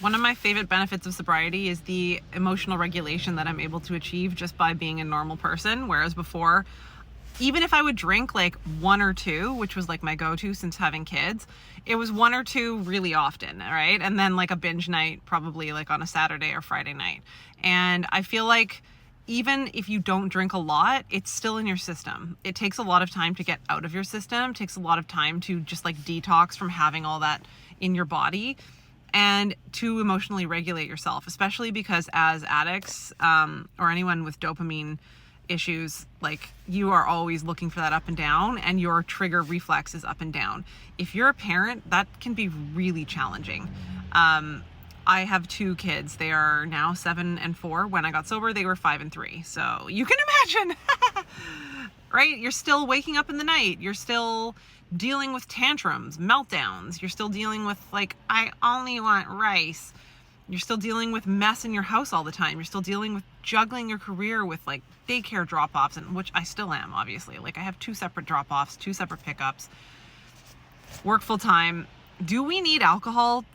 One of my favorite benefits of sobriety is the emotional regulation that I'm able to achieve just by being a normal person. Whereas before, even if I would drink like one or two, which was like my go-to since having kids, it was one or two really often, right? And then like a binge night, probably like on a Saturday or Friday night. And I feel like even if you don't drink a lot, it's still in your system. It takes a lot of time to get out of your system. It takes a lot of time to just like detox from having all that in your body, and to emotionally regulate yourself, especially because as addicts, or anyone with dopamine issues, like you are always looking for that up and down, and your trigger reflex is up and down. If you're a parent, that can be really challenging. I have two kids. They are now 7 and 4. When I got sober, they were 5 and 3. So you can imagine, right? You're still waking up in the night. You're still dealing with tantrums, meltdowns. You're still dealing with like, I only want rice. You're still dealing with mess in your house all the time. You're still dealing with juggling your career with like daycare drop-offs, and which I still am, obviously. Like I have 2 separate drop-offs, 2 separate pickups, work full time. Do we need alcohol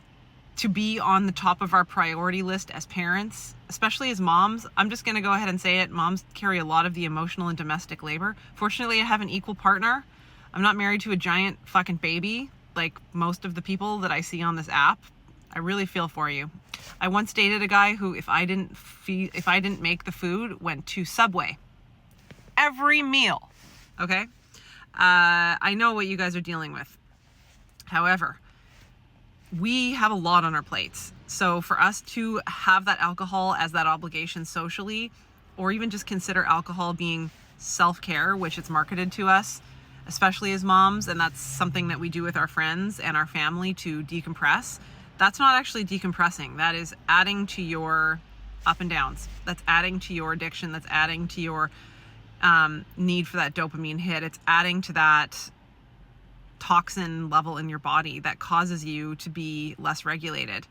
to be on the top of our priority list as parents, especially as moms? I'm just going to go ahead and say it. Moms carry a lot of the emotional and domestic labor. Fortunately, I have an equal partner. I'm not married to a giant fucking baby like most of the people that I see on this app. I really feel for you. I once dated a guy who, if I didn't make the food, went to Subway every meal. Okay? I know what you guys are dealing with. However, we have a lot on our plates. So for us to have that alcohol as that obligation socially, or even just consider alcohol being self-care, which it's marketed to us, especially as moms, and that's something that we do with our friends and our family to decompress, that's not actually decompressing. That is adding to your up and downs. That's adding to your addiction. That's adding to your need for that dopamine hit. It's adding to that toxin level in your body that causes you to be less regulated.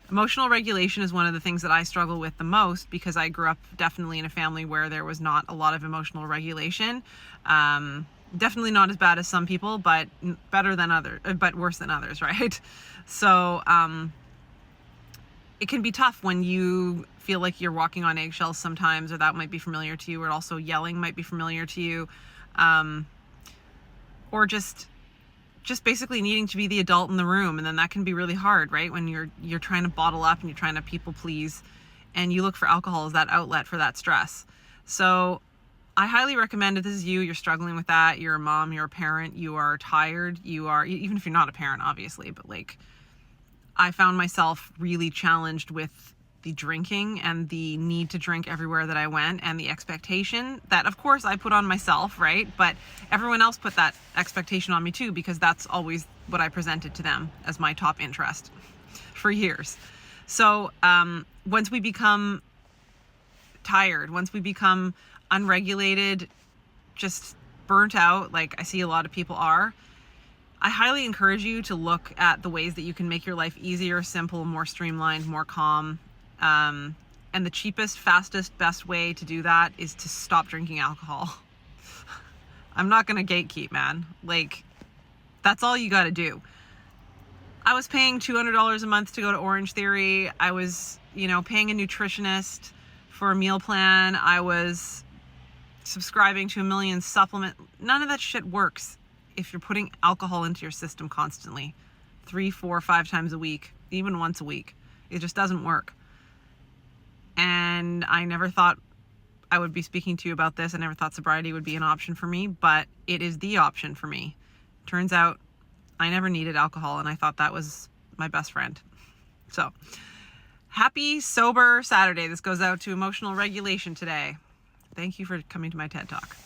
Emotional regulation is one of the things that I struggle with the most, because I grew up definitely in a family where there was not a lot of emotional regulation. Definitely not as bad as some people, but better than others, but worse than others, right? So it can be tough when you feel like you're walking on eggshells sometimes, or that might be familiar to you, or also yelling might be familiar to you, or just basically needing to be the adult in the room. And then that can be really hard, right? When you're trying to bottle up and you're trying to people please, and you look for alcohol as that outlet for that stress. So I highly recommend, if this is you, you're struggling with that, you're a mom, you're a parent, you are tired, you are, even if you're not a parent, obviously, but like, I found myself really challenged with the drinking and the need to drink everywhere that I went, and the expectation that, of course, I put on myself, right? But everyone else put that expectation on me too, because that's always what I presented to them as my top interest for years. So once we become tired, once we become unregulated, just burnt out, like I see a lot of people are, I highly encourage you to look at the ways that you can make your life easier, simple, more streamlined, more calm. And the cheapest, fastest, best way to do that is to stop drinking alcohol. I'm not going to gatekeep, man. Like, that's all you got to do. I was paying $200 a month to go to Orange Theory. I was, paying a nutritionist for a meal plan. I was subscribing to a million supplement. None of that shit works if you're putting alcohol into your system constantly, 3, 4, 5 times a week, even once a week. It just doesn't work. And I never thought I would be speaking to you about this. I never thought sobriety would be an option for me, but it is the option for me. Turns out I never needed alcohol, and I thought that was my best friend. So happy sober Saturday. This goes out to emotional regulation today. Thank you for coming to my TED Talk.